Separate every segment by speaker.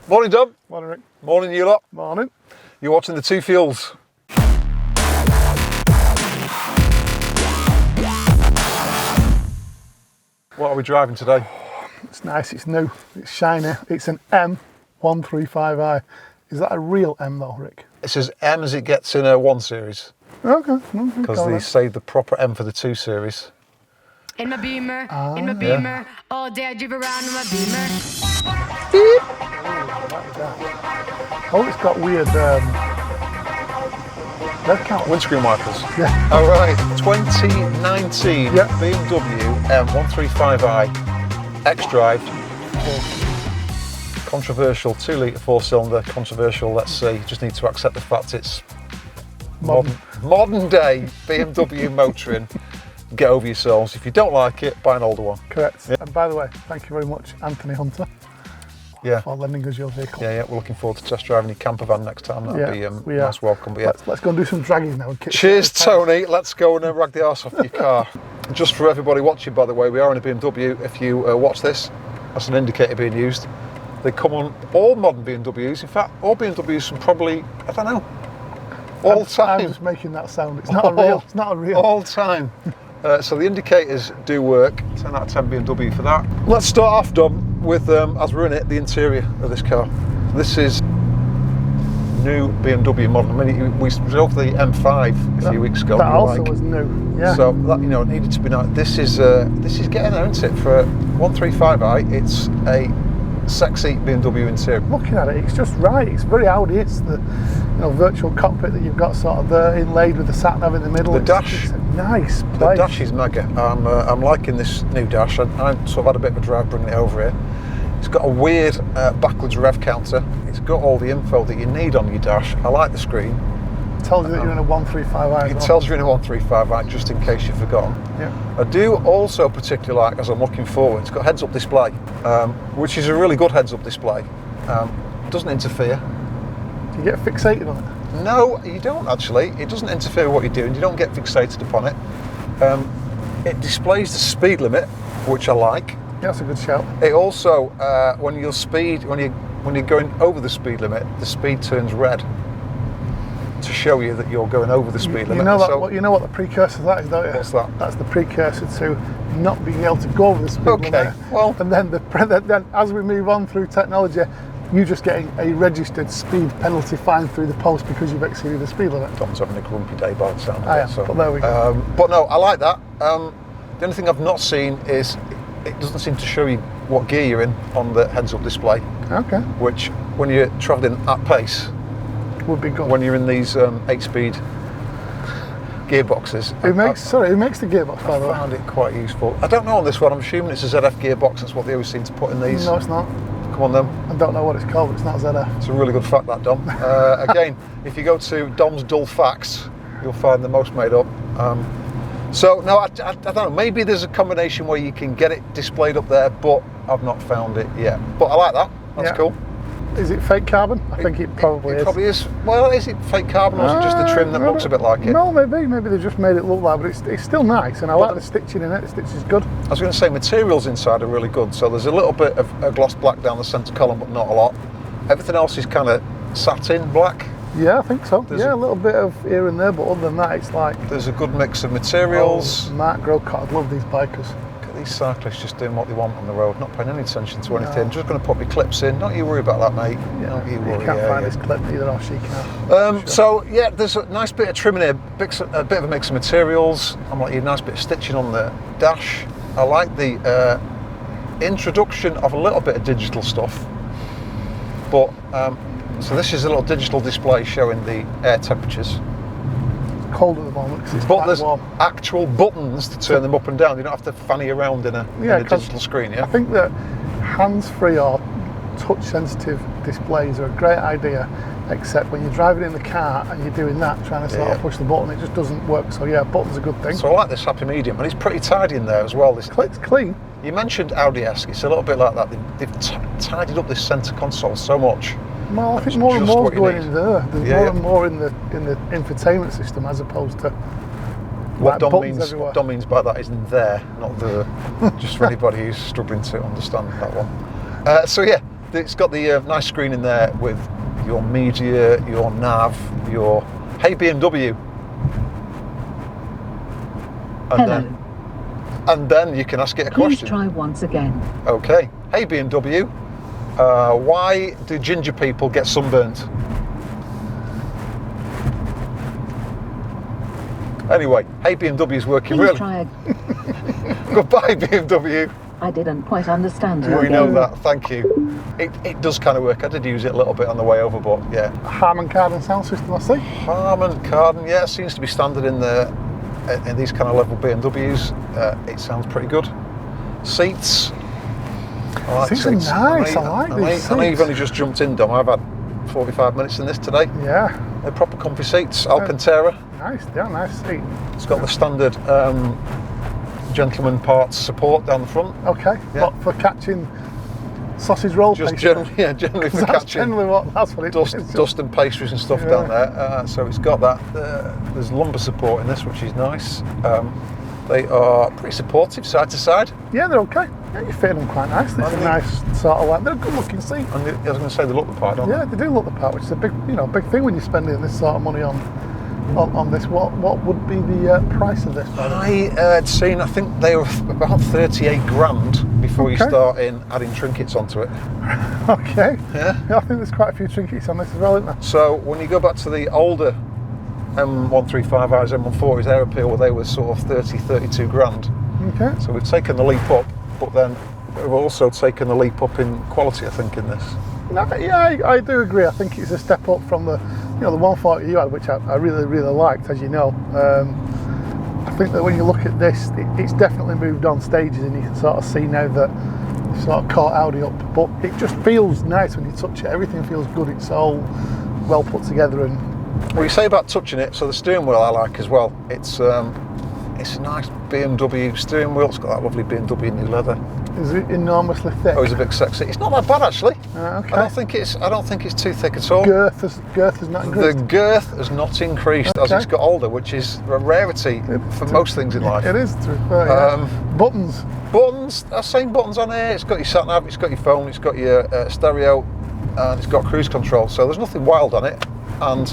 Speaker 1: Morning, Dom.
Speaker 2: Morning, Rick.
Speaker 1: Morning, you lot.
Speaker 2: Morning.
Speaker 1: You're watching the Two Fuels. What are we driving today?
Speaker 2: It's nice, it's new, it's shiny. It's an M135i. Is that a real M though, Rick?
Speaker 1: It's as M as it gets in a 1 Series.
Speaker 2: Okay.
Speaker 1: Because they saved the proper M for the 2 Series.
Speaker 3: In my Beamer, Beamer, all day I drive around in my Beamer.
Speaker 2: Oh, it's got weird red count.
Speaker 1: Windscreen wipers.
Speaker 2: Yeah.
Speaker 1: All right, 2019 BMW M135i xDrive. Controversial 2-litre 4-cylinder. Controversial, let's see. Just need to accept the fact it's modern day BMW motoring. Get over yourselves. If you don't like it, buy an older one.
Speaker 2: Correct.
Speaker 1: Yeah.
Speaker 2: And by the way, thank you very much, Anthony Hunter, for lending us your vehicle.
Speaker 1: Yeah, we're looking forward to test driving your camper van next time. That'd be a nice welcome. But
Speaker 2: let's go and do some dragging now. And
Speaker 1: cheers, Tony. Let's go and rag the arse off your car. Just for everybody watching, by the way, we are in a BMW. If you watch this, that's an indicator being used. They come on all modern BMWs. In fact, all BMWs from probably, I don't know, all time.
Speaker 2: I'm just making that sound. It's not a real. It's not a real.
Speaker 1: All time. So the indicators do work. 10 out of 10 BMW for that. Let's start off, Dom, with, as we're in it, the interior of this car. This is new BMW model. I mean, we drove the M5 a few weeks ago.
Speaker 2: That also was new. Yeah.
Speaker 1: So that, it needed to be nice. This is getting there, isn't it? For a 135i, it's a sexy BMW interior.
Speaker 2: Looking at it, it's just right. It's very Audi. It's the virtual cockpit that you've got sort of there inlaid with the sat nav in the middle.
Speaker 1: The dash.
Speaker 2: It's a nice place.
Speaker 1: The dash is mega. I'm liking this new dash. I sort of had a bit of a drive bringing it over here. It's got a weird backwards rev counter. It's got all the info that you need on your dash. I like the screen.
Speaker 2: It tells you that you're in a 135i.
Speaker 1: It tells you in a 135i just in case you've forgotten.
Speaker 2: Yeah.
Speaker 1: I do also particularly like, as I'm looking forward, it's got heads-up display, which is a really good heads-up display. Doesn't interfere.
Speaker 2: Do you get fixated on it?
Speaker 1: No, you don't actually. It doesn't interfere with what you're doing. You don't get fixated upon it. It displays the speed limit, which I like.
Speaker 2: Yeah, that's a good shout.
Speaker 1: It also, when you're going over the speed limit, the speed turns red to show you that you're going over the speed limit.
Speaker 2: You know what the precursor to that is, don't you?
Speaker 1: What's that?
Speaker 2: That's the precursor to not being able to go over the speed limit.
Speaker 1: Okay, well,
Speaker 2: and then as we move on through technology, you just getting a registered speed penalty fine through the post because you've exceeded the speed limit.
Speaker 1: Dom's having a grumpy day by the sound of it.
Speaker 2: So, but there we go.
Speaker 1: But no, I like that. The only thing I've not seen is it doesn't seem to show you what gear you're in on the heads-up display.
Speaker 2: Okay.
Speaker 1: Which, when you're travelling at pace,
Speaker 2: would be good.
Speaker 1: When you're in these 8-speed gearboxes.
Speaker 2: Who makes the gearbox, by the way?
Speaker 1: I found it quite useful. I don't know on this one. I'm assuming it's a ZF gearbox. That's what they always seem to put in these.
Speaker 2: No, it's not.
Speaker 1: Come on, then.
Speaker 2: I don't know what it's called, but it's not ZF.
Speaker 1: It's a really good fact, that, Dom. Again, if you go to Dom's Dull Facts, you'll find the most made up. So, no, I don't know. Maybe there's a combination where you can get it displayed up there, but I've not found it yet. But I like that. That's cool.
Speaker 2: Is it fake carbon? I think it probably is.
Speaker 1: It probably is. Well, is it fake carbon or is it just the trim that looks a bit like it?
Speaker 2: No, maybe they just made it look like, but it's still nice, and I like the stitching in it. The stitch is good.
Speaker 1: I was going to say materials inside are really good. So there's a little bit of a gloss black down the centre column, but not a lot. Everything else is kind of satin black.
Speaker 2: Yeah, I think so. A little bit of here and there, but other than that, it's like...
Speaker 1: There's a good mix of materials.
Speaker 2: Mark Grocott, I love these bikers.
Speaker 1: These cyclists just doing what they want on the road, not paying any attention to anything. Just going to put my clips in. Don't you worry about that, mate.
Speaker 2: Yeah.
Speaker 1: Don't you worry.
Speaker 2: You can't find this clip either, or she can.
Speaker 1: Sure. So yeah, there's a nice bit of trim in here, a bit of a mix of materials. I'm like a nice bit of stitching on the dash. I like the introduction of a little bit of digital stuff. But so this is a little digital display showing the air temperatures.
Speaker 2: Cold at the moment because it's
Speaker 1: but there's
Speaker 2: warm.
Speaker 1: Actual buttons to turn them up and down. You don't have to fanny around in a digital screen. Yeah,
Speaker 2: I think that hands-free or touch-sensitive displays are a great idea, except when you're driving in the car and you're doing that, trying to sort of push the button, it just doesn't work. So yeah, buttons are a good thing.
Speaker 1: So I like this happy medium, and it's pretty tidy in there as well.
Speaker 2: It's clean.
Speaker 1: You mentioned Audi-esque. It's a little bit like that. They've tidied up this centre console so much.
Speaker 2: Well, I think more and more is going in there. There's more and more in the infotainment system as opposed to
Speaker 1: what Dom means by that is in there, not the. Just for anybody who's struggling to understand that one. So yeah, It's got the nice screen in there with your media, your nav, your Hey BMW.
Speaker 4: Hello.
Speaker 1: And then you can ask it a
Speaker 4: Please
Speaker 1: question.
Speaker 4: try once again.
Speaker 1: Okay. Hey BMW, why do ginger people get sunburnt? Anyway, Hey BMW is working
Speaker 4: Please
Speaker 1: really.
Speaker 4: try
Speaker 1: Goodbye BMW.
Speaker 4: I didn't quite understand you
Speaker 1: We know
Speaker 4: again.
Speaker 1: that, thank you. It does kind of work. I did use it a little bit on the way over, but yeah.
Speaker 2: Harman Kardon sound system, I see.
Speaker 1: Harman Kardon, yeah, it seems to be standard in these kind of level BMWs. It sounds pretty good. Seats. I like
Speaker 2: Seats are nice, I like these
Speaker 1: I know you've
Speaker 2: seats.
Speaker 1: only just jumped in, Dom. I've had 45 minutes in this today.
Speaker 2: Yeah.
Speaker 1: They're proper comfy seats. Alcantara.
Speaker 2: Nice, yeah, nice seat.
Speaker 1: It's got the standard gentleman parts support down the front.
Speaker 2: Okay,
Speaker 1: Yeah.
Speaker 2: what, for catching sausage roll
Speaker 1: Just
Speaker 2: pastry?
Speaker 1: generally for
Speaker 2: That's
Speaker 1: catching
Speaker 2: generally that's what it
Speaker 1: dust,
Speaker 2: is.
Speaker 1: dust and pastries and stuff
Speaker 2: Yeah.
Speaker 1: down there. So it's got that. There's lumbar support in this, which is nice. They are pretty supportive side to side.
Speaker 2: Yeah, they're okay. Yeah, you fit them quite nicely. It's a nice sort of like, they're a good looking seat.
Speaker 1: And I was going to say they look the part, don't
Speaker 2: Yeah, they do look the part, which is a big, big thing when you're spending this sort of money on this. What would be the price of this? by the way?
Speaker 1: I had seen, I think they were about 38 grand before you
Speaker 2: Okay.
Speaker 1: start in adding trinkets onto it.
Speaker 2: Okay.
Speaker 1: Yeah.
Speaker 2: I think there's quite a few trinkets on this as well, isn't there?
Speaker 1: So when you go back to the older M135i's, M140s, their appeal, where they were sort of 30, 32 grand.
Speaker 2: Okay.
Speaker 1: So we've taken the leap up, but then we've also taken the leap up in quality, I think, in this.
Speaker 2: No, yeah, I do agree. I think it's a step up from the 140 you had, which I really, really liked, as you know. I think that when you look at this, it's definitely moved on stages, and you can sort of see now that you've sort of caught Audi up. But it just feels nice when you touch it. Everything feels good. It's all well put together. And
Speaker 1: Well, you say about touching it, so the steering wheel I like as well. It's a nice BMW steering wheel. It's got that lovely BMW new leather.
Speaker 2: is it enormously thick?
Speaker 1: Oh, it's a bit sexy. It's not that bad actually.
Speaker 2: Okay.
Speaker 1: I don't think it's too thick at all.
Speaker 2: Girth has not
Speaker 1: The
Speaker 2: increased.
Speaker 1: girth has not increased as
Speaker 2: Okay.
Speaker 1: it's got older, which is a rarity for most things in life.
Speaker 2: It is, to be fair, yeah. Buttons.
Speaker 1: Buttons, same buttons on here. It's got your sat nav, it's got your phone, it's got your stereo, and it's got cruise control. So there's nothing wild on it, and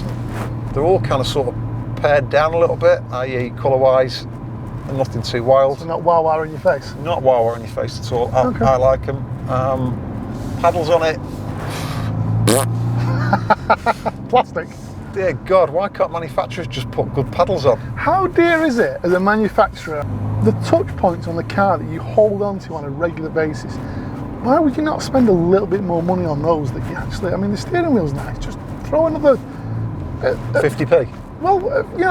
Speaker 1: they're all kind of sort of pared down a little bit, i.e. colour-wise, and nothing too wild.
Speaker 2: So not wow wow in your face.
Speaker 1: Not wow on your face at all.
Speaker 2: Okay.
Speaker 1: I like them. Paddles on it.
Speaker 2: Plastic.
Speaker 1: Dear God, why can't manufacturers just put good paddles on?
Speaker 2: How dear is it as a manufacturer, the touch points on the car that you hold on to on a regular basis? Why would you not spend a little bit more money on those that you actually, I mean, the steering wheel's nice, just throw another,
Speaker 1: 50p.
Speaker 2: well,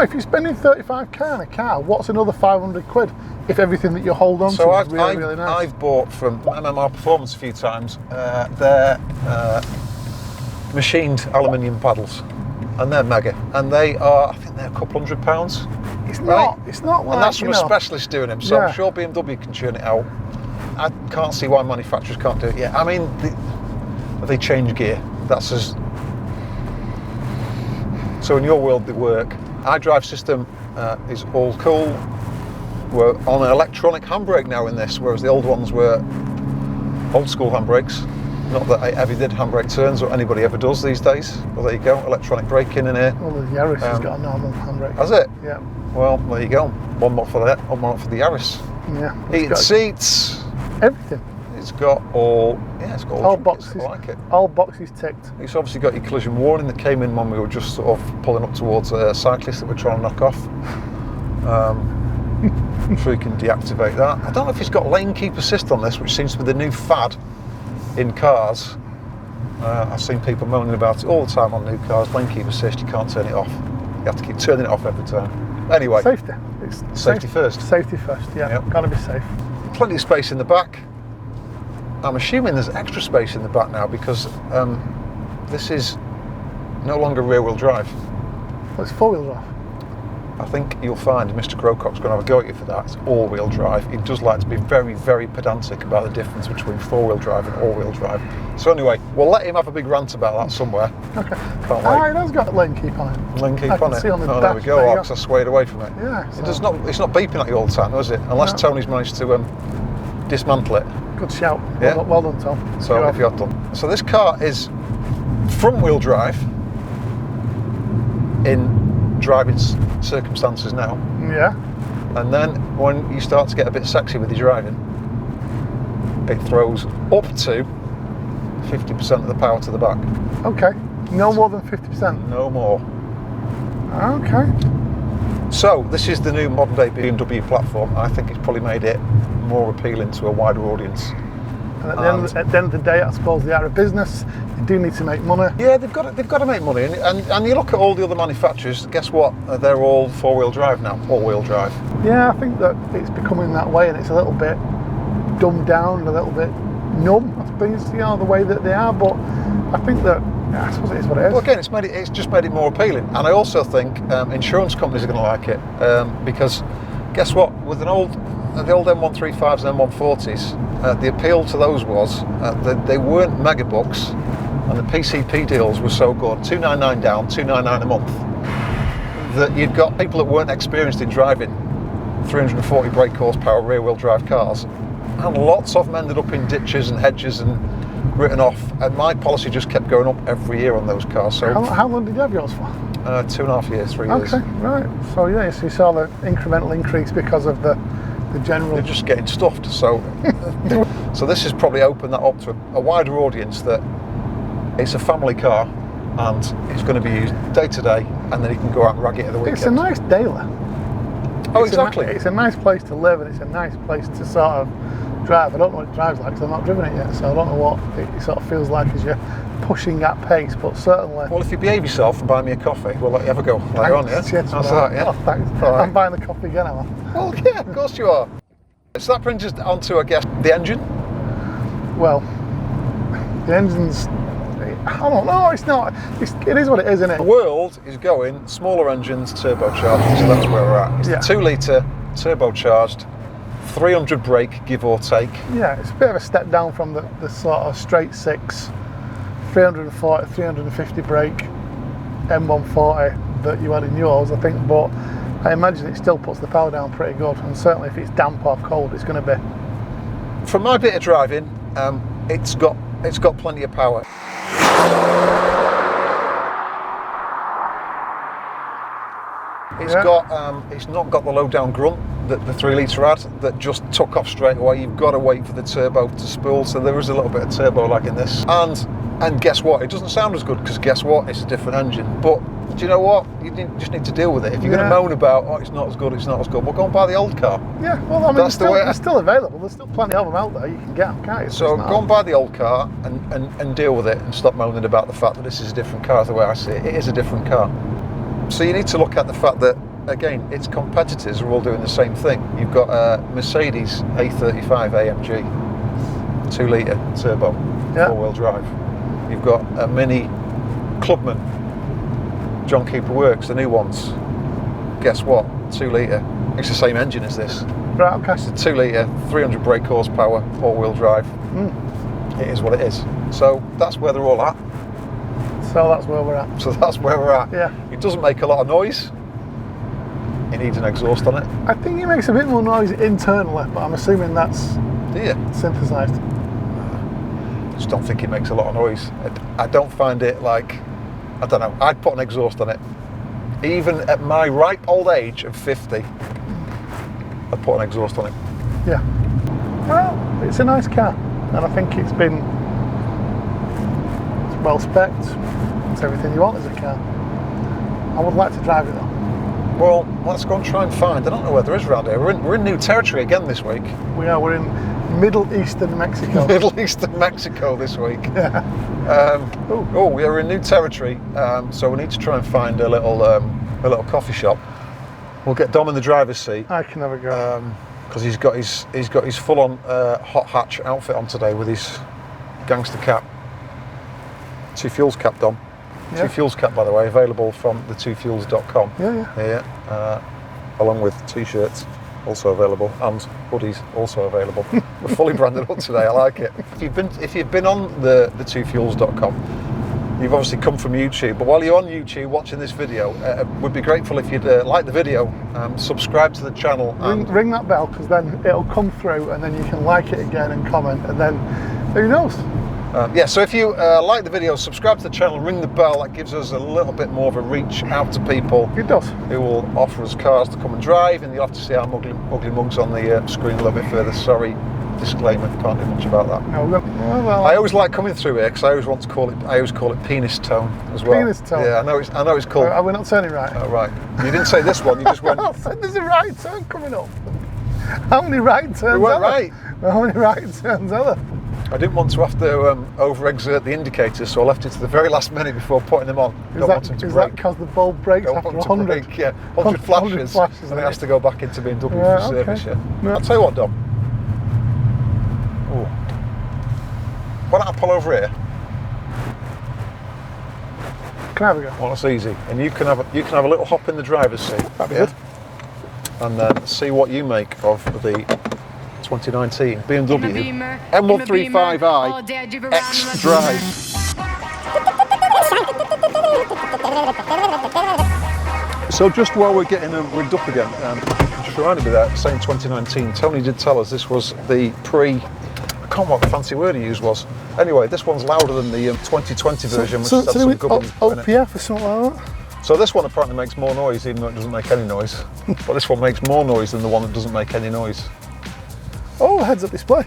Speaker 2: if you're spending 35k on a car, what's another 500 quid if everything that you hold on
Speaker 1: So
Speaker 2: to
Speaker 1: I've,
Speaker 2: is really,
Speaker 1: I've,
Speaker 2: really nice?
Speaker 1: I've bought from MMR Performance a few times their machined aluminium paddles, and they're mega, and they are, I think they're a couple £100.
Speaker 2: It's
Speaker 1: right?
Speaker 2: not like,
Speaker 1: And that's from
Speaker 2: you
Speaker 1: a
Speaker 2: know,
Speaker 1: specialist doing them, so
Speaker 2: Yeah.
Speaker 1: I'm sure BMW can churn it out. I can't see why manufacturers can't do it yet. I mean, they change gear. That's as. So in your world, they work. iDrive system is all cool. We're on an electronic handbrake now in this, whereas the old ones were old school handbrakes. Not that I ever did handbrake turns or anybody ever does these days. Well, there you go, electronic braking in here.
Speaker 2: Well, the Yaris has got a normal handbrake.
Speaker 1: Has it?
Speaker 2: Yeah.
Speaker 1: Well, there you go. One more for that, one more for the Yaris.
Speaker 2: Yeah.
Speaker 1: Heated seats.
Speaker 2: Everything.
Speaker 1: It's got all trinkets.
Speaker 2: All boxes.
Speaker 1: I like it.
Speaker 2: All boxes ticked.
Speaker 1: It's obviously got your collision warning that came in when we were just sort of pulling up towards a cyclist that we're trying to knock off. So you can deactivate that. I don't know if it's got lane keep assist on this, which seems to be the new fad in cars. I've seen people moaning about it all the time on new cars. Lane keep assist, you can't turn it off. You have to keep turning it off every time. Anyway,
Speaker 2: Safety. It's
Speaker 1: Safety first.
Speaker 2: Safety first, yeah.
Speaker 1: Yep.
Speaker 2: Gotta be safe.
Speaker 1: plenty of space in the back. I'm assuming there's extra space in the back now because this is no longer rear-wheel drive.
Speaker 2: Well, it's four-wheel drive.
Speaker 1: I think you'll find Mr. Crowcock's going to have a go at you for that. It's all-wheel drive. He does like to be very, very pedantic about the difference between four-wheel drive and all-wheel drive. So anyway, we'll let him have a big rant about that somewhere.
Speaker 2: Okay.
Speaker 1: Can't
Speaker 2: Ah,
Speaker 1: wait.
Speaker 2: it has got lane keep on it.
Speaker 1: Lane keep
Speaker 2: I
Speaker 1: on
Speaker 2: can
Speaker 1: it.
Speaker 2: see on the
Speaker 1: Oh, there we
Speaker 2: dash,
Speaker 1: go.
Speaker 2: there you
Speaker 1: Because I swayed away from it.
Speaker 2: Yeah.
Speaker 1: It's not beeping at you all the time, is it? Unless
Speaker 2: No.
Speaker 1: Tony's managed to dismantle it.
Speaker 2: Good shout.
Speaker 1: Yeah.
Speaker 2: Well done, Tom.
Speaker 1: So if you have done. So this car is front wheel drive in driving circumstances now.
Speaker 2: Yeah.
Speaker 1: And then when you start to get a bit sexy with your driving, it throws up to 50% of the power to the back.
Speaker 2: Okay. No more than 50%.
Speaker 1: No more.
Speaker 2: Okay.
Speaker 1: So this is the new modern day BMW platform. I think it's probably made it more appealing to a wider audience.
Speaker 2: And at the end of the day, I suppose they are a business. They do need to make money.
Speaker 1: Yeah, they've got to make money. And you look at all the other manufacturers. Guess what? They're all four-wheel drive now. All-wheel drive.
Speaker 2: Yeah, I think that it's becoming that way, and it's a little bit dumbed down, a little bit numb, I suppose, the way that they are. But I think that, I suppose it is what it is.
Speaker 1: Well, again, it's just made it more appealing. And I also think insurance companies are going to like it because guess what? With the old M135s and M140s, the appeal to those was that they weren't megabucks, and the PCP deals were so good, $299 down, $299 a month, that you'd got people that weren't experienced in driving 340 brake horsepower rear-wheel drive cars, and lots of them ended up in ditches and hedges and written off, and my policy just kept going up every year on those cars. So
Speaker 2: how long did you have yours for?
Speaker 1: 2.5 years, 3 years.
Speaker 2: Okay, right. So yeah, so you saw the incremental increase because of the general.
Speaker 1: They're just getting stuffed. So, so this has probably opened that up to a wider audience that it's a family car and it's going to be used day to day, and then you can go out and rag it at the weekend.
Speaker 2: It's a nice daily.
Speaker 1: Oh, exactly.
Speaker 2: It's a nice place to live, and it's a nice place to sort of drive. I don't know what it drives like because I've not driven it yet, so I don't know what it sort of feels like as you're pushing at pace, but certainly.
Speaker 1: Well, if you behave yourself and buy me a coffee, we'll let you have a go later on, yeah?
Speaker 2: Cheers.
Speaker 1: How's that, yeah?
Speaker 2: Oh, thanks.
Speaker 1: Right.
Speaker 2: I'm buying the coffee again, am I?
Speaker 1: Well, yeah, of course you are. So that brings us onto, I guess, the engine.
Speaker 2: Well, the engine's, I don't know, it is what it is, isn't it?
Speaker 1: The world is going smaller engines, turbocharged, so that's where we're at. It's the 2 litre turbocharged, 300 brake, give or take.
Speaker 2: Yeah, it's a bit of a step down from the sort of straight 6, 340, 350 brake M140 that you had in yours, I think, but I imagine it still puts the power down pretty good, and certainly if it's damp or cold, it's going to be.
Speaker 1: From my bit of driving, it's got plenty of power. It's not got the low down grunt that the 3 litre had that just took off straight away. You've got to wait for the turbo to spool, so there is a little bit of turbo lag in this. And guess what? It doesn't sound as good because guess what? It's a different engine. But do you know what? You just need to deal with it. If you're going to moan about, oh, it's not as good, well, go and buy the old car.
Speaker 2: Yeah, well, I mean, they're still available. There's still plenty of them out there. You can get them, can't you?
Speaker 1: So go and buy the old car and deal with it, and stop moaning about the fact that this is a different car. The way I see it, it is a different car. So you need to look at the fact that, again, its competitors are all doing the same thing. You've got a Mercedes A35 AMG, 2 litre turbo, 4-wheel drive. You've got a mini Clubman, John Cooper Works, the new ones. Guess what? 2 litre. It's the same engine as this.
Speaker 2: Right, okay.
Speaker 1: It's a 2 litre, 300 brake horsepower, 4-wheel drive. It is what it is. So that's where they're all at.
Speaker 2: So that's where we're at.
Speaker 1: So that's where we're at.
Speaker 2: Yeah.
Speaker 1: It doesn't make a lot of noise. It needs an exhaust on it.
Speaker 2: I think it makes a bit more noise internally, but I'm assuming that's synthesised.
Speaker 1: I just don't think it makes a lot of noise. I don't find it like, I don't know, I'd put an exhaust on it. Even at my ripe old age of 50, I'd put an exhaust on it.
Speaker 2: Yeah. Well, it's a nice car, and I think it's well spec'd. It's everything you want as a car. I would like to drive it though.
Speaker 1: Well, let's go and try and find. I don't know where there is around here. We're in new territory again this week.
Speaker 2: We're in Middle Eastern Mexico.
Speaker 1: Middle Eastern Mexico this week.
Speaker 2: Yeah.
Speaker 1: We are in new territory, so we need to try and find a little coffee shop. We'll get Dom in the driver's seat.
Speaker 2: I can have a go.
Speaker 1: Because he's got his full-on hot hatch outfit on today with his gangster cap. 2 Fuels cap, Dom.
Speaker 2: Yeah.
Speaker 1: 2 Fuels cap, by the way, available from the2fuels.com.
Speaker 2: Yeah.
Speaker 1: Along with t-shirts, also available, and hoodies, also available. We're fully branded up today. I like it. If you've been on the2fuels.com, You've obviously come from YouTube, but while you're on YouTube watching this video, we'd be grateful if you'd like the video, subscribe to the channel.
Speaker 2: Ring that bell, because then it'll come through and then you can like it again and comment, and then who knows?
Speaker 1: Yeah, so if you like the video, subscribe to the channel, ring the bell. That gives us a little bit more of a reach out to people.
Speaker 2: It does.
Speaker 1: Who will offer us cars to come and drive, and you'll have to see our ugly mugs on the screen a little bit further. Sorry, disclaimer, can't do much about that.
Speaker 2: No, well,
Speaker 1: I always like coming through here because I always want to call it. I always call it penis tone as well.
Speaker 2: Penis tone.
Speaker 1: Yeah, I know it's called.
Speaker 2: Are we not turning right?
Speaker 1: Oh, right. You didn't say this one. You just went.
Speaker 2: I said there's a right turn coming up. How many right turns?
Speaker 1: We went right.
Speaker 2: How many right turns are there?
Speaker 1: I didn't want to have to overexert the indicators, so I left it to the very last minute before putting them on.
Speaker 2: Is that because the bulb breaks after 100?
Speaker 1: Break, yeah, 100 flashes, and it has to go back into BMW for service.
Speaker 2: Okay.
Speaker 1: Yeah. I'll tell you what, Dom. Ooh. Why don't I pull over here?
Speaker 2: Can I have a go?
Speaker 1: Well, that's easy, and you can have a little hop in the driver's seat.
Speaker 2: That'd be good.
Speaker 1: And then see what you make of the 2019 BMW M135i xDrive. So just while we're getting rigged up again, just reminded me that saying 2019, Tony did tell us this was the I can't remember what the fancy word he used was. Anyway, this one's louder than the 2020 version, which has some gubbins in it.
Speaker 2: OPF or something like that?
Speaker 1: So this one apparently makes more noise, even though it doesn't make any noise. But this one makes more noise than the one that doesn't make any noise.
Speaker 2: Oh, heads-up display.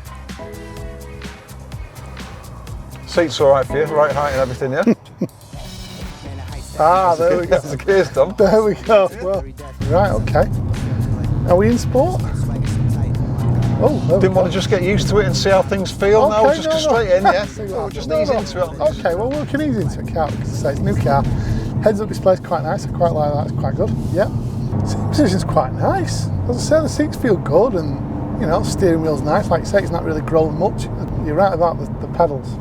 Speaker 1: Seat's all right for you, right height and everything, yeah?
Speaker 2: There we go.
Speaker 1: That's the gears done.
Speaker 2: There we go. Well, right, okay. Are we in sport? Oh,
Speaker 1: didn't want to just get used to it and see how things feel.
Speaker 2: Okay,
Speaker 1: no, we'll just go straight in, yeah?
Speaker 2: We'll
Speaker 1: just ease into it.
Speaker 2: Okay, well, we can ease into it. As I say, it's a new car. Heads-up display's quite nice. I quite like that. It's quite good. Yeah. Seat position's quite nice. As I say, the seats feel good, and you know, steering wheel's nice. Like you say, it's not really grown much. You're right about the pedals.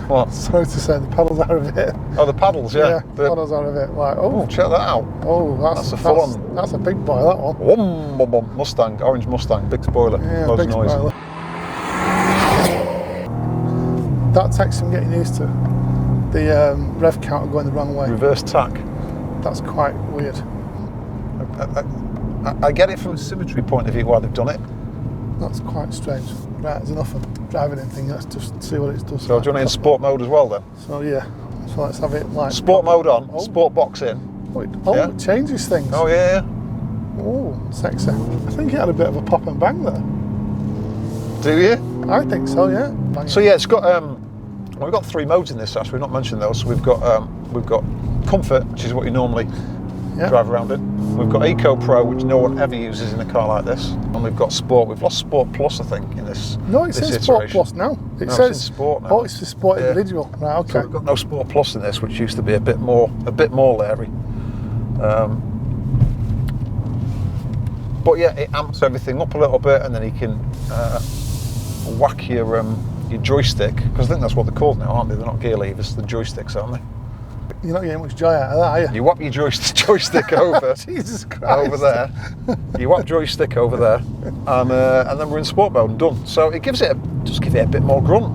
Speaker 1: What?
Speaker 2: Sorry to say, the pedals are a bit.
Speaker 1: Oh, the paddles, yeah.
Speaker 2: Yeah, the pedals are a bit like,
Speaker 1: oh, check that out.
Speaker 2: Oh, that's a full-on. That's a big boy, that one.
Speaker 1: Mustang, orange Mustang, big spoiler,
Speaker 2: yeah,
Speaker 1: loads
Speaker 2: big
Speaker 1: of noise.
Speaker 2: Spoiler. That takes some getting used to. The rev counter going the wrong way.
Speaker 1: Reverse tack.
Speaker 2: That's quite weird.
Speaker 1: I get it from a symmetry point of view why they've done it.
Speaker 2: That's quite strange. Right, there's enough of driving anything. Let's just see what it does.
Speaker 1: So do you want it in sport mode as well then?
Speaker 2: So yeah. So let's have it like
Speaker 1: sport mode on, sport box in.
Speaker 2: It changes things.
Speaker 1: Oh yeah.
Speaker 2: Oh, sexy. I think it had a bit of a pop and bang there.
Speaker 1: Do you?
Speaker 2: I think so, yeah. Bang
Speaker 1: so yeah, it's got we've got 3 modes in this. Actually, we've not mentioned those. So we've got comfort, which is what you normally drive around in. We've got Eco Pro, which no one ever uses in a car like this, and we've got Sport. We've lost Sport Plus, I think, in this.
Speaker 2: No, it says Sport Plus now. It says
Speaker 1: it's Sport now.
Speaker 2: Oh, it's the Sport individual. Right, okay.
Speaker 1: So we've got no Sport Plus in this, which used to be a bit more Larry. But yeah, it amps everything up a little bit, and then you can whack your joystick, because I think that's what they're called now, aren't they? They're not gear levers, they're joysticks, aren't they?
Speaker 2: You're not getting much joy out of that, are you?
Speaker 1: You whap your joystick over.
Speaker 2: Jesus Christ.
Speaker 1: Over there. You whap joystick over there, and then we're in sport mode and done. So it gives it a bit more grunt.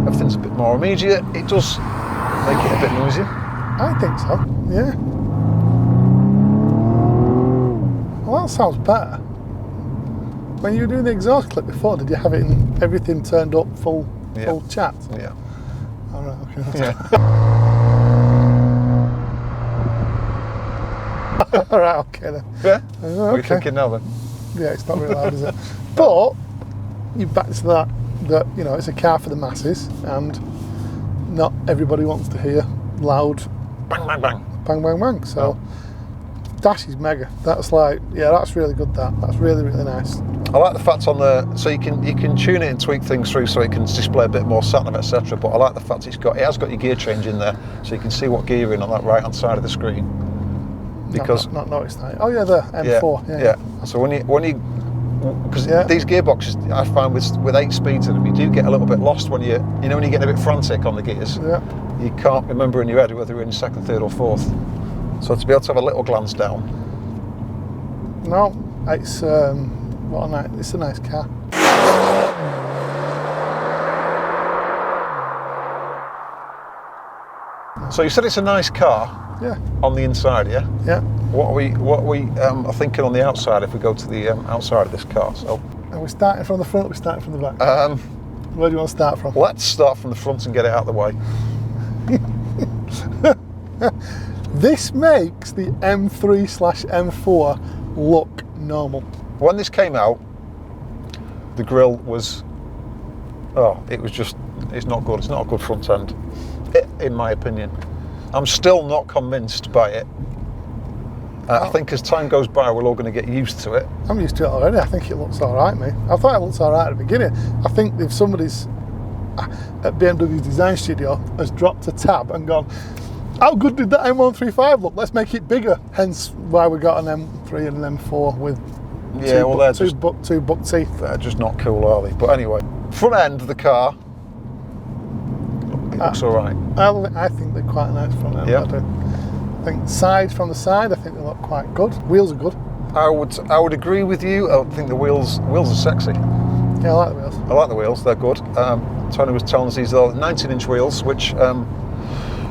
Speaker 1: Everything's a bit more immediate. It does make it a bit noisier.
Speaker 2: I think so. Yeah. Well, that sounds better. When you were doing the exhaust clip before, did you have it in everything turned up full chat?
Speaker 1: Yeah.
Speaker 2: All right. Okay.
Speaker 1: Yeah.
Speaker 2: All right, okay then.
Speaker 1: Yeah? What are you thinking now then?
Speaker 2: Yeah, it's not really loud, is it? But you back to that you know, it's a car for the masses, and not everybody wants to hear loud
Speaker 1: bang bang bang
Speaker 2: bang bang bang. So dash is mega. That's like, yeah, that's really good. That's really nice.
Speaker 1: I like the fact on the, so you can tune it and tweak things through so it can display a bit more sat-nav, etc. But I like the fact it has got your gear change in there, so you can see what gear you're in on that right hand side of the screen. Because
Speaker 2: not noticed that. Oh yeah, the M4.
Speaker 1: Yeah. So when you because these gearboxes, I find with 8 speeds in them, you do get a little bit lost when you when you get a bit frantic on the gears.
Speaker 2: Yeah.
Speaker 1: You can't remember in your head whether you're in 2nd, 3rd or 4th. So to be able to have a little glance down.
Speaker 2: No, it's it's a nice car.
Speaker 1: So you said it's a nice car
Speaker 2: Yeah.
Speaker 1: on the inside, yeah?
Speaker 2: Yeah.
Speaker 1: What are we thinking on the outside if we go to the outside of this car? So
Speaker 2: Are we starting from the front or are we starting from the back? Where do you want to start from?
Speaker 1: let's start from the front and get it out of the way.
Speaker 2: This makes the M3/M4 look normal.
Speaker 1: When this came out, the grille was, it's not good. It's not a good front end, in my opinion. I'm still not convinced by it. I think as time goes by, we're all going to get used to it.
Speaker 2: I'm used to it already. I think it looks all right, mate. I thought it looks all right at the beginning. I think if somebody's at BMW's design studio has dropped a tab and gone, how good did that M135 look? Let's make it bigger. Hence why we got an M3 and an M4 with two buck teeth.
Speaker 1: They're just not cool, are they? But anyway, front end of the car, it looks all right.
Speaker 2: I think they're quite nice front end.
Speaker 1: Yeah.
Speaker 2: I think from the side, I think they look quite good. Wheels are good.
Speaker 1: I would agree with you. I think the wheels are sexy.
Speaker 2: Yeah, I like the wheels.
Speaker 1: I like the wheels. They're good. Tony was telling us these are 19-inch wheels, which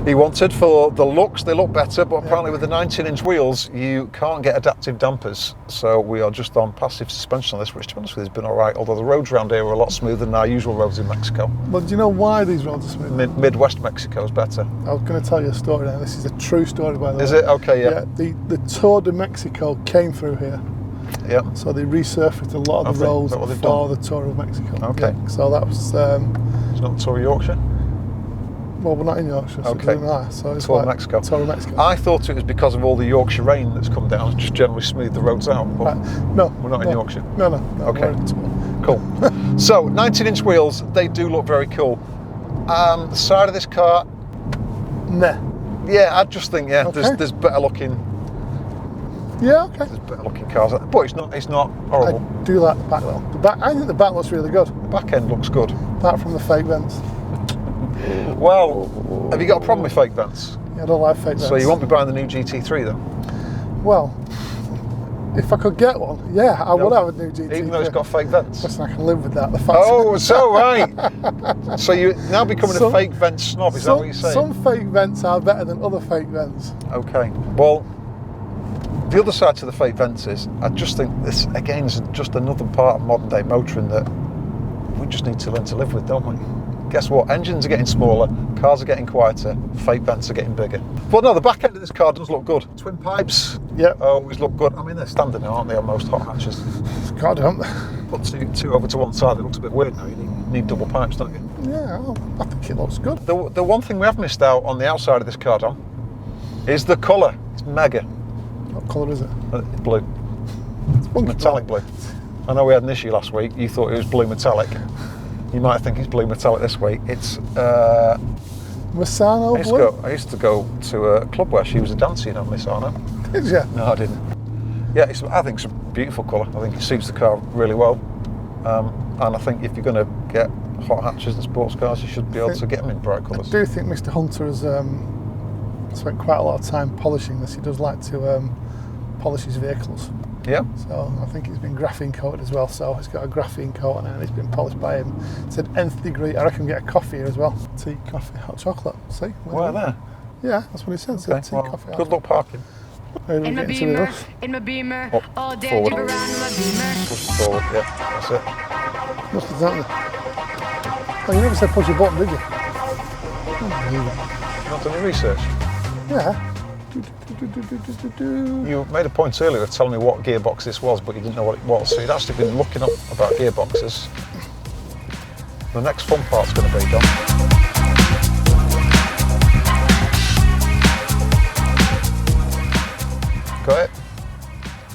Speaker 1: he wanted for the looks. They look better, but apparently with the 19-inch wheels, you can't get adaptive dampers. So we are just on passive suspension on this, which to be honest with you has been all right. Although the roads around here are a lot smoother than our usual roads in Mexico.
Speaker 2: Well, do you know why these roads are smooth?
Speaker 1: Midwest Mexico is better.
Speaker 2: I was going to tell you a story now. This is a true story, by the way.
Speaker 1: Is it? Okay, yeah.
Speaker 2: The Tour de Mexico came through here.
Speaker 1: Yeah.
Speaker 2: So they resurfaced a lot of the roads for the Tour of Mexico.
Speaker 1: Okay.
Speaker 2: Yeah, so that was...
Speaker 1: it's not the Tour of Yorkshire?
Speaker 2: Well, we're not in Yorkshire, so
Speaker 1: okay.
Speaker 2: it doesn't matter. So it's
Speaker 1: Tour of Mexico.
Speaker 2: Tour of Mexico.
Speaker 1: I thought it was because of all the Yorkshire rain that's come down, it's just generally smoothed the roads out. But
Speaker 2: no.
Speaker 1: We're not in Yorkshire.
Speaker 2: No.
Speaker 1: Okay. Cool. So, 19-inch wheels, they do look very cool. The side of this car...
Speaker 2: Nah.
Speaker 1: Yeah, I just think,
Speaker 2: Okay.
Speaker 1: there's better looking...
Speaker 2: Yeah, okay.
Speaker 1: There's better looking cars, but it's not horrible.
Speaker 2: I do like the back though. I think the back looks really good.
Speaker 1: The back end looks good.
Speaker 2: Apart from the fake vents.
Speaker 1: Well, have you got a problem with fake vents?
Speaker 2: Yeah, I don't like fake vents.
Speaker 1: So you won't be buying the new GT3 then?
Speaker 2: Well, if I could get one, yeah, I would have a new GT3.
Speaker 1: Even though it's got fake vents?
Speaker 2: Listen, I can live with that.
Speaker 1: So right. So you're now becoming a fake vent snob, is that what you're saying?
Speaker 2: Some fake vents are better than other fake vents.
Speaker 1: Okay. Well, the other side to the fake vents is, I just think this, again, is just another part of modern day motoring that we just need to learn to live with, don't we? Guess what? Engines are getting smaller, cars are getting quieter, fake vents are getting bigger. But no, the back end of this car does look good. Twin pipes, always look good. I mean, they're standard now, aren't they, on most hot hatches?
Speaker 2: God, don't they?
Speaker 1: Put two over to one side, it looks a bit weird now. You need double pipes, don't you?
Speaker 2: Yeah, I think it looks good.
Speaker 1: The one thing we have missed out on the outside of this car, Dom, is the colour. It's mega.
Speaker 2: What colour is it?
Speaker 1: It's blue. It's metallic blue. I know we had an issue last week. You thought it was blue metallic. You might think it's blue metallic this week. It's
Speaker 2: Misano blue?
Speaker 1: I used to go to a club where she was a dancer, you know, Misano.
Speaker 2: Did you?
Speaker 1: No, I didn't. Yeah, I think it's a beautiful colour. I think it suits the car really well. And I think if you're going to get hot hatches and sports cars, you should be able to get them in bright colours.
Speaker 2: I do think Mr. Hunter has spent quite a lot of time polishing this. He does like to polish his vehicles.
Speaker 1: Yeah.
Speaker 2: So I think it's been graphene coated as well. So it's got a graphene coat on it and it's been polished by him. It's an nth degree. I reckon we get a coffee here as well. Tea, coffee, hot chocolate. See?
Speaker 1: Where there?
Speaker 2: Yeah, that's what he said.
Speaker 1: Okay,
Speaker 2: Tea, coffee,
Speaker 1: good luck parking.
Speaker 3: In my beamer, all day I
Speaker 1: Forward.
Speaker 3: drive around in my beamer.
Speaker 1: Push it forward, yeah, that's it.
Speaker 2: Must have done it. Oh, you never said push your button, did you?
Speaker 1: You've not done your research?
Speaker 2: Yeah.
Speaker 1: You made a point earlier of telling me what gearbox this was, but you didn't know what it was. So you'd actually been looking up about gearboxes. The next fun part's going to be, Dom. Got it?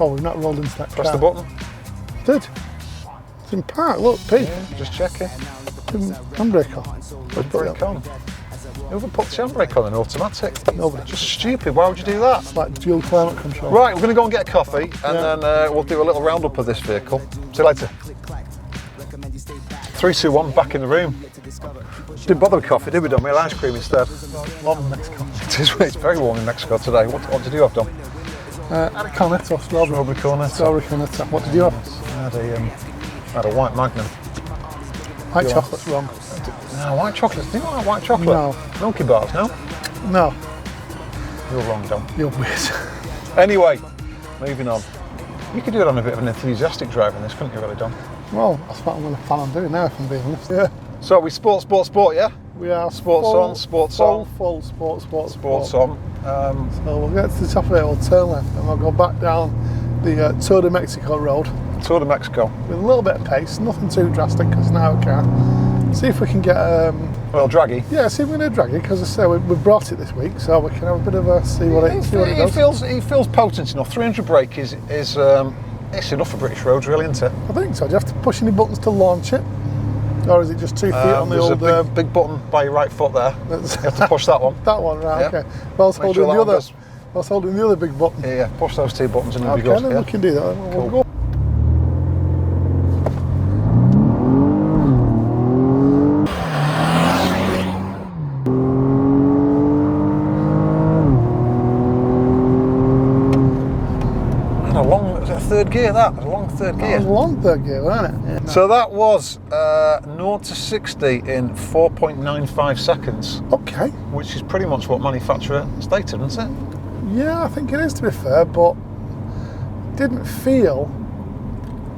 Speaker 2: Oh, we've not rolled into that
Speaker 1: Press
Speaker 2: car.
Speaker 1: the button.
Speaker 2: Did. It's in park, look, Pete.
Speaker 1: Yeah, just checking.
Speaker 2: Handbrake on.
Speaker 1: Handbrake on. Whoever puts the handbrake on an automatic?
Speaker 2: Nobody.
Speaker 1: Just stupid, why would you do that?
Speaker 2: It's like dual climate control.
Speaker 1: Right, we're going to go and get a coffee and then we'll do a little roundup of this vehicle. See you later. 3, 2, 1, back in the room. Didn't bother with coffee, did we, Dom? We had ice cream instead.
Speaker 2: Warm in Mexico.
Speaker 1: It's very warm in Mexico today. What did you have, Dom?
Speaker 2: I had a cornetto, strawberry
Speaker 1: cornetto.
Speaker 2: Strawberry cornetto. What did you have?
Speaker 1: I had a white Magnum.
Speaker 2: White chocolate's wrong.
Speaker 1: No, white chocolate. Do you not like white chocolate?
Speaker 2: No.
Speaker 1: Milky bars, no?
Speaker 2: No,
Speaker 1: You're wrong, Dom.
Speaker 2: you're weird.
Speaker 1: Anyway, moving on. You could do it on a bit of an enthusiastic drive in this, couldn't you, really, Dom?
Speaker 2: Well, that's what I'm going to plan on doing now, if I'm being honest. Yeah.
Speaker 1: So we sport, yeah?
Speaker 2: We are
Speaker 1: Sports on, sports on.
Speaker 2: Full sports
Speaker 1: on.
Speaker 2: So we'll get to the top of it, we'll turn left, and we'll go back down the Tour de Mexico road
Speaker 1: Tour de Mexico.
Speaker 2: with a little bit of pace, nothing too drastic because now we can. See if we can get,
Speaker 1: Well, draggy.
Speaker 2: yeah, see if we can drag it, because as I say, we brought it this week, so we can have a bit of a see what it does.
Speaker 1: He feels potent enough. 300 brake is it's enough for British roads, really, isn't it?
Speaker 2: I think so. Do you have to push any buttons to launch it? Or is it just 2 feet on the
Speaker 1: There's
Speaker 2: old...
Speaker 1: a big button by your right foot there. You have to push that one.
Speaker 2: That one, right,
Speaker 1: Yeah.
Speaker 2: okay. Well, I was
Speaker 1: Make
Speaker 2: holding
Speaker 1: sure that
Speaker 2: the
Speaker 1: one
Speaker 2: other.
Speaker 1: goes.
Speaker 2: I was holding the other big button.
Speaker 1: Yeah, push those 2 buttons and it'll be
Speaker 2: Okay,
Speaker 1: good.
Speaker 2: then
Speaker 1: Yeah.
Speaker 2: we can do that. We'll
Speaker 1: Cool.
Speaker 2: go.
Speaker 1: And a long, is it a third gear that? A long third
Speaker 2: That
Speaker 1: gear.
Speaker 2: was a long third gear, wasn't it? Yeah.
Speaker 1: So that was 0 to 60 in 4.95 seconds,
Speaker 2: Okay.
Speaker 1: which is pretty much what manufacturer stated, isn't it?
Speaker 2: Yeah, I think it is, to be fair, but didn't feel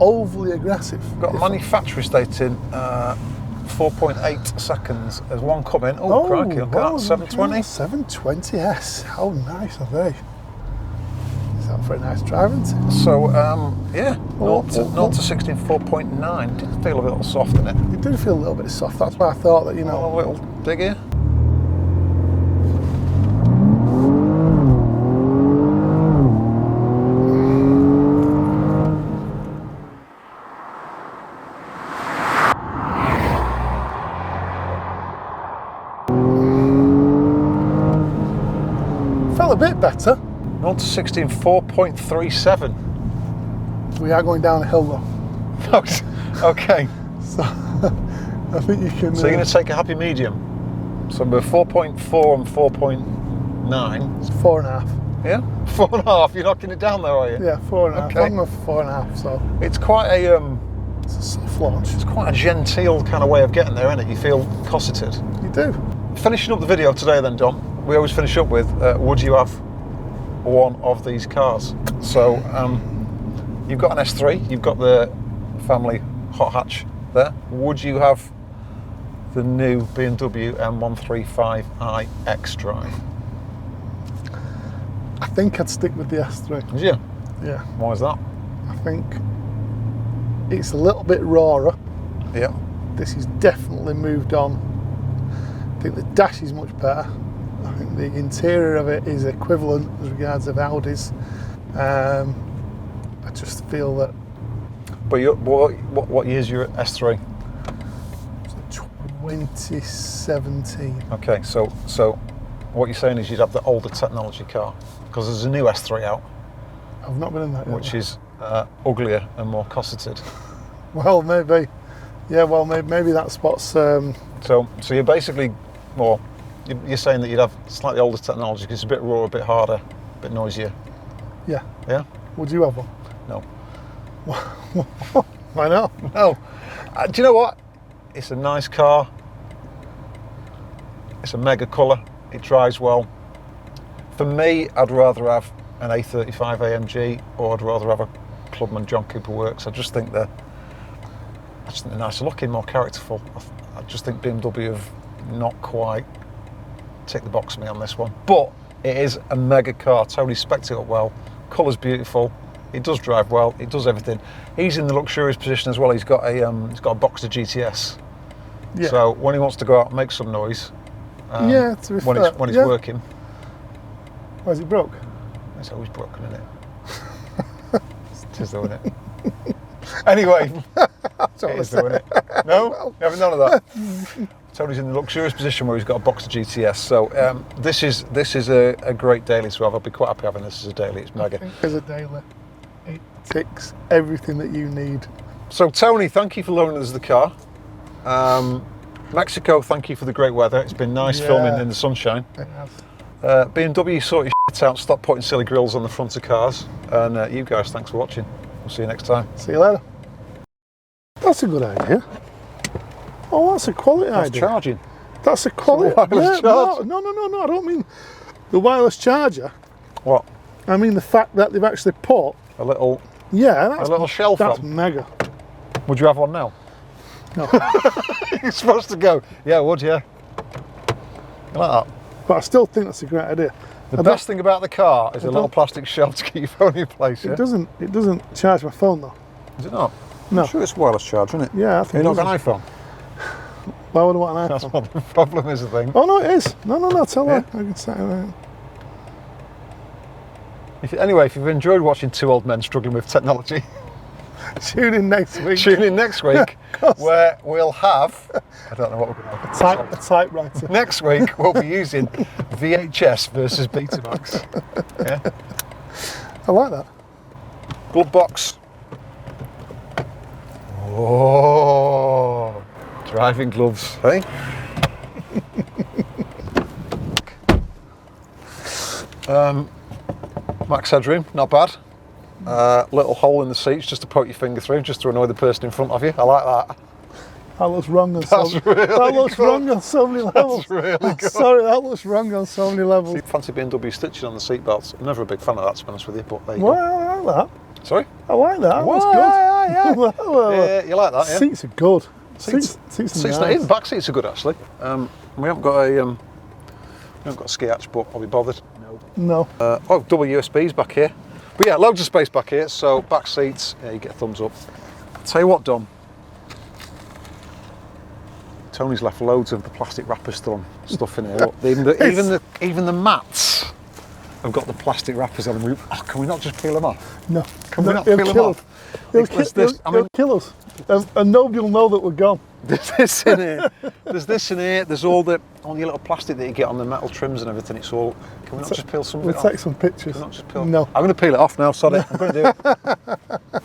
Speaker 2: overly aggressive.
Speaker 1: Got manufacturer stating 4.8 seconds as one coming. Oh, crikey, look at that, 720.
Speaker 2: 720S. How nice are they? Is that for a nice drive, isn't it?
Speaker 1: So, yeah,
Speaker 2: Oh,
Speaker 1: 0 to 60 in 4.9. Did feel a little soft in it.
Speaker 2: It did feel a little bit soft. That's why I thought that, you
Speaker 1: A
Speaker 2: know.
Speaker 1: little dig here.
Speaker 2: Felt a bit better.
Speaker 1: 0 to 60 in 4.37.
Speaker 2: We are going down a hill though.
Speaker 1: Okay,
Speaker 2: So I think you can.
Speaker 1: so you're going to take a happy medium. So we're 4.4 and 4.9.
Speaker 2: It's 4.5.
Speaker 1: Yeah, 4.5. You're knocking it down there, are you?
Speaker 2: Yeah, 4.5.
Speaker 1: Okay.
Speaker 2: I'm going for 4.5. So
Speaker 1: It's quite a
Speaker 2: it's a soft launch.
Speaker 1: it's quite a genteel kind of way of getting there, isn't it? You feel cosseted.
Speaker 2: You do.
Speaker 1: Finishing up the video today, then, Dom. We always finish up with would you have one of these cars? So you've got an S3. You've got the family hot hatch there. Would you have the new BMW M135i xDrive?
Speaker 2: I think I'd stick with the S3.
Speaker 1: Would you?
Speaker 2: Yeah.
Speaker 1: Why is that?
Speaker 2: I think it's a little bit rawer.
Speaker 1: Yeah.
Speaker 2: This is definitely moved on. I think the dash is much better. I think the interior of it is equivalent as regards of Audi's. I just feel that
Speaker 1: But what year's your S3?
Speaker 2: 2017.
Speaker 1: Okay, so what you're saying is you'd have the older technology car because there's a new S3 out,
Speaker 2: I've not been in that yet.
Speaker 1: which is uglier and more cosseted.
Speaker 2: Well, maybe. Yeah, well, maybe that's what's.
Speaker 1: So you're basically, well, you're saying that you'd have slightly older technology because it's a bit rawer, a bit harder, a bit noisier.
Speaker 2: Yeah.
Speaker 1: Yeah?
Speaker 2: Would you have one?
Speaker 1: No.
Speaker 2: Why not?
Speaker 1: No. Do you know what? It's a nice car. It's a mega colour. It drives well. For me, I'd rather have an A35 AMG or I'd rather have a Clubman John Cooper Works. I just think they're nicer looking, more characterful. I just think BMW have not quite ticked the box for me on this one. But it is a mega car, totally spec'd it up well. Colour's beautiful. It does drive well. It does everything. He's in the luxurious position as well. He's got a Boxster GTS.
Speaker 2: Yeah.
Speaker 1: So when he wants to go out and make some noise,
Speaker 2: Yeah, to be
Speaker 1: when
Speaker 2: fair,
Speaker 1: it's
Speaker 2: yeah.
Speaker 1: working,
Speaker 2: Why is it broke?
Speaker 1: it's always broken, isn't it? It is though, isn't it? Anyway, it is though, isn't it? No, you haven't none of that. Tony's in the luxurious position where he's got a Boxster GTS. So this is a great daily to have. I'd be quite happy having this as a daily. It's mega.
Speaker 2: As a daily, it ticks everything that you need.
Speaker 1: So Tony, thank you for loaning us the car. Mexico, thank you for the great weather. It's been nice filming in the sunshine.
Speaker 2: It has.
Speaker 1: BMW, sort your shit out. Stop putting silly grills on the front of cars. And you guys, thanks for watching. We'll see you next time.
Speaker 2: See you later. That's a good idea. Oh, that's a quality
Speaker 1: That's
Speaker 2: idea.
Speaker 1: charging.
Speaker 2: That's a quality.
Speaker 1: wireless charge.
Speaker 2: No, I don't mean the wireless charger.
Speaker 1: What?
Speaker 2: I mean the fact that they've actually put
Speaker 1: A little
Speaker 2: that's
Speaker 1: shelf
Speaker 2: That's
Speaker 1: on.
Speaker 2: mega.
Speaker 1: Would you have one now?
Speaker 2: No,
Speaker 1: You're supposed to go. Yeah, I would. Yeah. You like that?
Speaker 2: but I still think that's a great idea.
Speaker 1: The best thing about the car is a little plastic shelf to keep your phone in place. Yeah?
Speaker 2: It doesn't charge my phone though.
Speaker 1: Is it not?
Speaker 2: No.
Speaker 1: I'm sure it's wireless charge, isn't it?
Speaker 2: Yeah, I think
Speaker 1: You're
Speaker 2: it
Speaker 1: not
Speaker 2: is.
Speaker 1: got an iPhone.
Speaker 2: Why would I want an
Speaker 1: That's
Speaker 2: iPhone?
Speaker 1: what the problem is, I think.
Speaker 2: Oh no, it is. No, tell
Speaker 1: Yeah.
Speaker 2: her. I can set it right.
Speaker 1: Anyway, if you've enjoyed watching two old men struggling with technology,
Speaker 2: Tune in next week.
Speaker 1: tune in next week where we'll have, I don't know what we're going to have.
Speaker 2: A typewriter.
Speaker 1: Next week we'll be using VHS versus Betamax. Yeah.
Speaker 2: I like that.
Speaker 1: Glove box. Oh, driving gloves, hey? Max headroom, not bad. Little hole in the seats just to poke your finger through, just to annoy the person in front of you. I like that.
Speaker 2: That looks wrong on so many levels.
Speaker 1: That's really good.
Speaker 2: Sorry, that looks wrong on so many levels.
Speaker 1: Fancy BMW stitching on the seat belts. I'm never a big fan of that, to be honest with you, but there you
Speaker 2: Well,
Speaker 1: go.
Speaker 2: I like that.
Speaker 1: Sorry?
Speaker 2: I like that. That looks
Speaker 1: Well,
Speaker 2: good.
Speaker 1: yeah.
Speaker 2: Well,
Speaker 1: Yeah, you like that, yeah?
Speaker 2: Seats are good.
Speaker 1: Seats
Speaker 2: Seats are
Speaker 1: not
Speaker 2: nice.
Speaker 1: in. Back seats are good, actually. We haven't got a ski hatch, but I'll be bothered.
Speaker 2: No.
Speaker 1: Double USBs back here. But yeah, loads of space back here, so back seats, yeah, you get a thumbs up. Tell you what, Dom. Tony's left loads of the plastic wrappers still on stuff in here. Look, even the mats have got the plastic wrappers on them. Can we not just peel them off?
Speaker 2: No.
Speaker 1: Can we not
Speaker 2: It'll
Speaker 1: peel them
Speaker 2: kill
Speaker 1: off?
Speaker 2: us. It'll kill us. And nobody will know that we're gone.
Speaker 1: There's this in here. There's this in here. There's all your little plastic that you get on the metal trims and everything. It's all. Can we not just peel some of
Speaker 2: We'll
Speaker 1: it off?
Speaker 2: take some pictures.
Speaker 1: Can we not just peel?
Speaker 2: No.
Speaker 1: I'm going to peel it off now. Sorry, I'm going to do it.